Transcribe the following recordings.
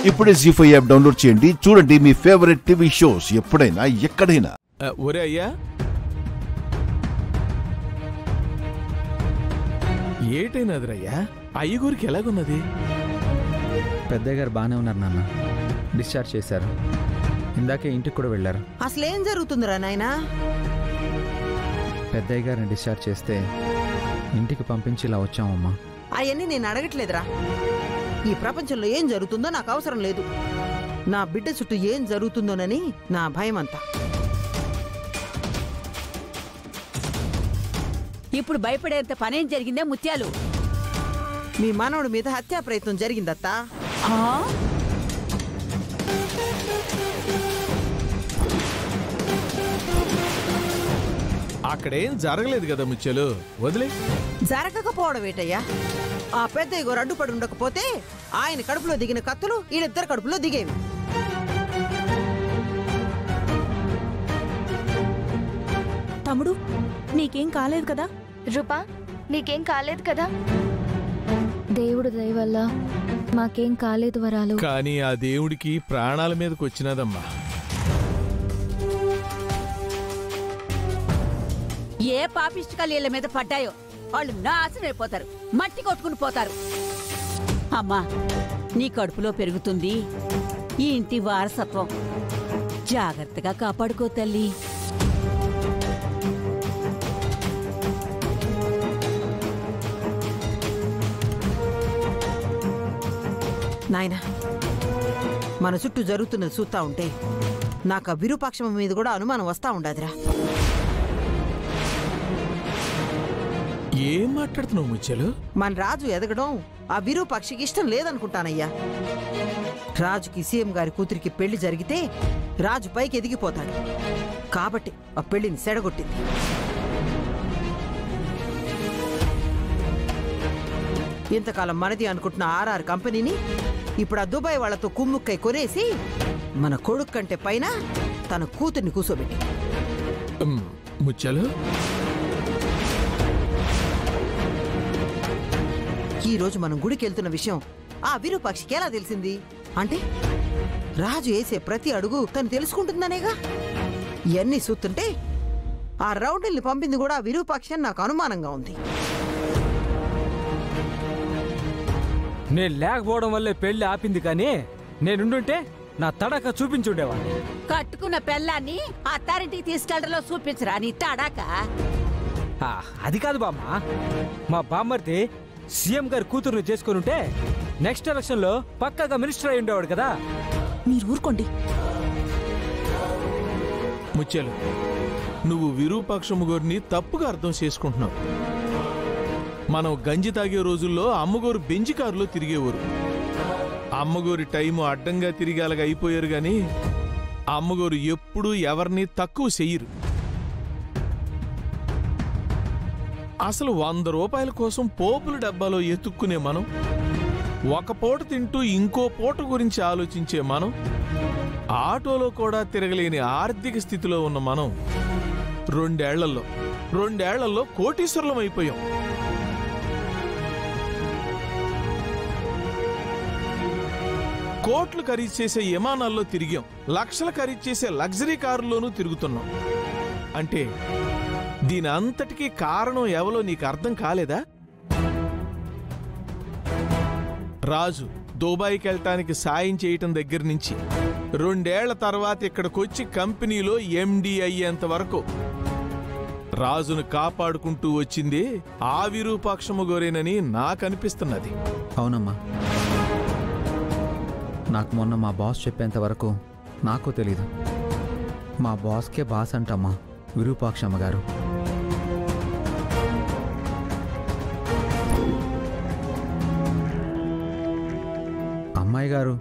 ఇప్పుడే ZEE5 app download చేయండి. చూడండి మీ ఫేవరెట్ టీవీ షోస్ ఎప్పుడైనా ఎక్కడైనా. ఒరే అయ్యా, ఏటైనదిరయ్యా? అయ్యగూరికి ఎలాగున్నది? పెద్దయ్య గారు బాగానే ఉన్నారు నాన్న. డిశ్చార్జ్ చేశారు. ఇందాకే ఇంటికి కూడా వెళ్ళారు. అసలేం జరుగుతుందిరా నాయనా? పెద్దయ్య గారిని డిశ్చార్జ్ చేస్తే ఇంటికి పంపించి ఇలా వచ్చామమ్మా. అవన్నీ నేను అడగట్లేదురా. ఈ ప్రపంచంలో ఏం జరుగుతుందో నాకు అవసరం లేదు. నా బిడ్డ చుట్టూ ఏం జరుగుతుందోనని నా భయం అంతా. ఇప్పుడు భయపడేంత పనేం జరిగిందే ముత్యాలు? మీ మనవడి మీద హత్యా ప్రయత్నం జరిగిందత్తా. అక్కడేం జరగలేదు కదా ముత్యాలు, వదిలే. జరగకపోవడం ఏటయ్యా? ఆ పెద్దయ్య గారు అడ్డుపడి ఉండకపోతే ఆయన కడుపులో దిగిన కత్తులు ఈయనిద్దరు కడుపులో దిగేవి. తమ్ముడు, నీకేం కాలేదు కదా? రూపా, నీకేం కాలేదు కదా? దేవుడు దయ వల్ల మాకేం కాలేదు వరాలు. కానీ ఆ దేవుడికి ప్రాణాల మీదకి వచ్చినదమ్మా. ఏ పాపిష్టికలు ఇళ్ళ మీద పడ్డాయో వాళ్ళు నాశనం అయిపోతారు, మట్టి కొట్టుకుని పోతారు. అమ్మా, నీ కడుపులో పెరుగుతుంది ఈ ఇంటి వారసత్వం. జాగ్రత్తగా కాపాడుకో తల్లి. నాయనా, మన చుట్టూ జరుగుతున్నది చూస్తా ఉంటే నాకు ఆ విరూపాక్షం మీద కూడా అనుమానం వస్తా ఉండదురా. ఏం మాట్లాడుతున్నావు ముత్యాలు? మన రాజు ఎదగడం ఆ విరూపాక్షికి ఇష్టం లేదనుకుంటానయ్యా. రాజుకి సీఎం గారి కూతురికి పెళ్లి జరిగితే రాజు పైకి ఎదిగిపోతాడు కాబట్టి ఆ పెళ్లిని సెడగొట్టింది. ఇంతకాలం మనది అనుకుంటున్న RR కంపెనీని ఇప్పుడు ఆ దుబాయ్ వాళ్లతో కుమ్ముక్కై కొనేసి మన కొడుకు కంటే పైన తన కూతుర్ని కూసోబెట్టి. ముత్యాలు, ఈ రోజు మనం గుడికి వెళ్తున్న విషయం ఆ విరూపాక్షికి ఎలా తెలిసింది? అంటే రాజు వేసే ప్రతి అడుగు తను తెలుసుకుంటుందనేగా. ఇవన్నీ చూస్తుంటే ఆ రౌండిల్ని పంపింది కూడా ఆ విరూపాక్షి అని నాకు అనుమానంగా ఉంది. నేను లేకపోవడం వల్లే పెళ్లి ఆపింది, కానీ నేనుండుంటే నా తడక చూపించుండేవాడిని. కట్టుకున్న పెళ్ళాన్ని అత్తారింటికి తీసుకెళ్లడంలో చూపించరా నీ తడాక? అది కాదు బామ్మ, మా బామ్మర్ది సీఎం గారి కూతురుని చేసుకుని ఉంటే నెక్స్ట్ ఎలక్షన్ లో పక్కాగా మినిస్టర్ అయి ఉండేవాడు కదా. మీరు ఊరుకోండి. ముత్యాలు, నువ్వు విరూపాక్షమ్మ గారిని తప్పుగా అర్థం చేసుకుంటున్నావు. మనం గంజి తాగే రోజుల్లో అమ్మగోరు బెంజి కారులో తిరిగేవారు. అమ్మగోరి టైము అడ్డంగా తిరిగేలాగా అయిపోయారు గాని అమ్మగోరు ఎప్పుడూ ఎవరిని తక్కువ చెయ్యరు. అసలు 100 రూపాయల కోసం పోపుల డబ్బాలో ఎత్తుక్కునే మనం, ఒక పూట తింటూ ఇంకో పూట గురించి ఆలోచించే మనం, ఆటోలో కూడా తిరగలేని ఆర్థిక స్థితిలో ఉన్న మనం రెండేళ్లలో కోటీశ్వరులం అయిపోయాం. కోట్లు ఖరీదు చేసే విమానాల్లో తిరిగాం, లక్షలు ఖరీదు చేసే లగ్జరీ కారుల్లోనూ తిరుగుతున్నాం. అంటే దీని అంతటికీ కారణం ఎవరో నీకు అర్థం కాలేదా? రాజు దుబాయ్కి వెళ్ళటానికి సాయం చేయటం దగ్గర నుంచి 2 ఏళ్ల తర్వాత ఇక్కడికొచ్చి కంపెనీలో MD అయ్యేంత వరకు రాజును కాపాడుకుంటూ వచ్చింది ఆ విరూపాక్షమ్మ గోరేనని నాకు అనిపిస్తున్నది. అవునమ్మా, నాకు మొన్న మా బాస్ చెప్పేంత వరకు నాకు తెలీదు. మా బాస్కే బాస్ అంటమ్మా విరూపాక్షమ్మ గారు. అమ్మాయి గారు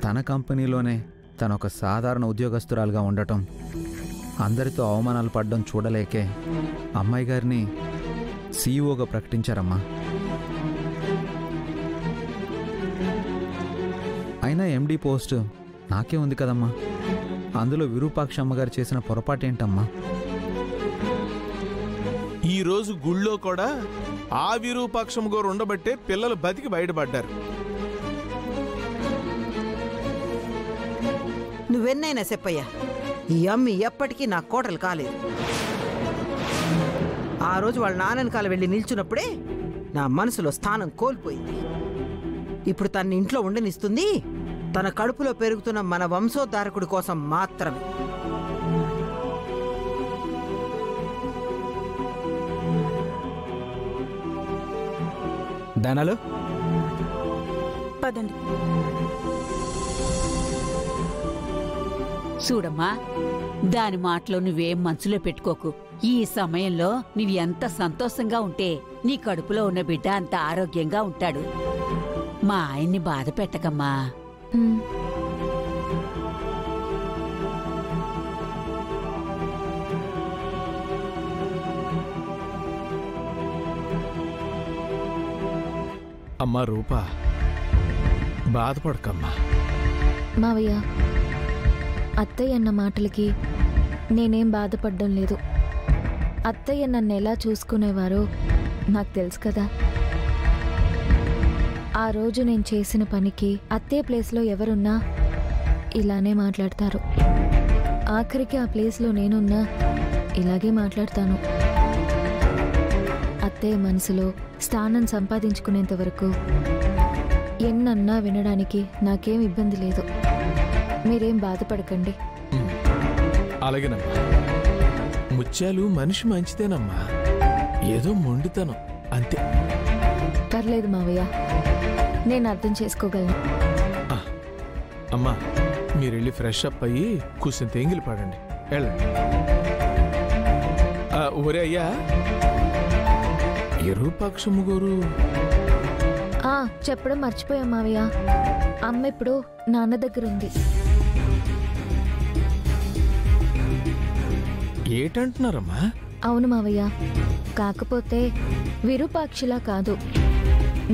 తన కంపెనీలోనే తనొక సాధారణ ఉద్యోగస్తురాలుగా ఉండటం, అందరితో అవమానాలు పడడం చూడలేకే అమ్మాయి గారిని CEO గా ప్రకటించారమ్మా. అయినా MD పోస్ట్ నాకే ఉంది కదమ్మా. అందులో విరూపాక్షమ్మ గారు చేసిన పొరపాటేంటమ్మా? ఈరోజు గుళ్ళో కూడా ఆ విరూపాక్షమ్మ గారు ఉండబట్టే పిల్లలు బతికి బయటపడ్డారు. నువ్వెన్నైనా చెప్పయ్యా, ఈ అమ్మి ఎప్పటికీ నా కోటలు కాలేదు. ఆ రోజు వాళ్ళ నాన్ననకాల వెళ్ళి నిల్చున్నప్పుడే నా మనసులో స్థానం కోల్పోయింది. ఇప్పుడు తన ఇంట్లో ఉండనిస్తుంది తన కడుపులో పెరుగుతున్న మన వంశోద్ధారకుడి కోసం మాత్రమే. దానాలు పదండి. చూడమ్మా, దాని మాటలో నువ్వేం మనసులో పెట్టుకోకు. ఈ సమయంలో నువ్వు ఎంత సంతోషంగా ఉంటే నీ కడుపులో ఉన్న బిడ్డ అంత ఆరోగ్యంగా ఉంటాడు. మా ఆయన్ని బాధ పెట్టకమ్మా. అమ్మా రూపా, బాధపడకమ్మా. మావయ్య, అత్తయ్య అన్న మాటలకి నేనేం బాధపడ్డం లేదు. అత్తయ్య నన్ను ఎలా చూసుకునేవారో నాకు తెలుసు కదా. ఆ రోజు నేను చేసిన పనికి అత్తయ్య ప్లేస్లో ఎవరున్నా ఇలానే మాట్లాడతారు. ఆఖరికి ఆ ప్లేస్లో నేనున్నా ఇలాగే మాట్లాడతాను. అత్తయ్య మనసులో స్థానం సంపాదించుకునేంత వరకు ఎన్నన్నా వినడానికి నాకేం ఇబ్బంది లేదు. మీరేం బాధపడకండి. అలాగేనమ్మా. ముత్యాలు మనిషి మంచిదేనమ్మా, ఏదో మొండితనం అంతే. పర్లేదు మావయ్య, నేను అర్థం చేసుకోగలను. అమ్మా, మీరెళ్ళి ఫ్రెష్ అప్ అయ్యి కూర్చొని తెంగిలి పడండి. వెళ్ళండి. ఒరే అయ్యా, విరూపాక్షమ్మ గారు చెప్పడం మర్చిపోయాం మావయ్య. అమ్మ ఇప్పుడు నాన్న దగ్గర ఉంది. ఏటంటున్నారమ్మా? అవును మావయ్య, కాకపోతే విరూపాక్షిలా కాదు,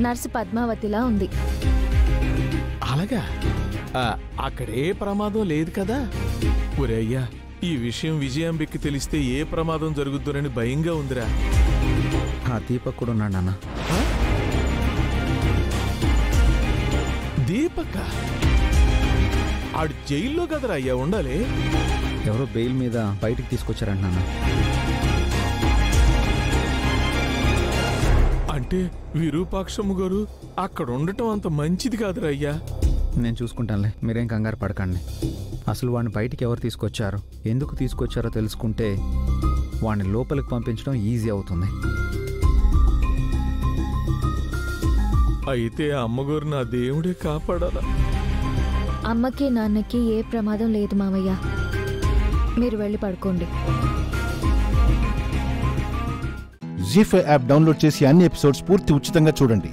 నర్సు పద్మావతిలా ఉంది. అలాగా? అక్కడే ప్రమాదం లేదు కదా? ఒరే అయ్యా, ఈ విషయం విజయాంబిక్కి తెలిస్తే ఏ ప్రమాదం జరుగుతుందని భయంగా ఉందిరా. ఆ దీపక్ కూడా ఉన్నాడు నాన్న. దీపక్ ఆడు జైల్లో కదరా అయ్యా ఉండాలి. ఎవరో బెయిల్ మీద బయటికి తీసుకొచ్చారంట నాన్న. అంటే విరూపాక్షమ్మ గారు అక్కడ ఉండటం అంత మంచిది కాదురా అయ్యా. నేను చూసుకుంటానులే, మీరేం కంగారు పడకండి. అసలు వాడిని బయటికి ఎవరు తీసుకొచ్చారో, ఎందుకు తీసుకొచ్చారో తెలుసుకుంటే వాడిని లోపలికి పంపించడం ఈజీ అవుతుంది. అయితే అమ్మగారు నా దేవుడే కాపాడాలా? అమ్మకి నాన్నకి ఏ ప్రమాదం లేదు మావయ్య, మీరు వెళ్ళి పడుకోండి. జీ5 యాప్ డౌన్లోడ్ చేసి అన్ని ఎపిసోడ్స్ పూర్తి ఉచితంగా చూడండి.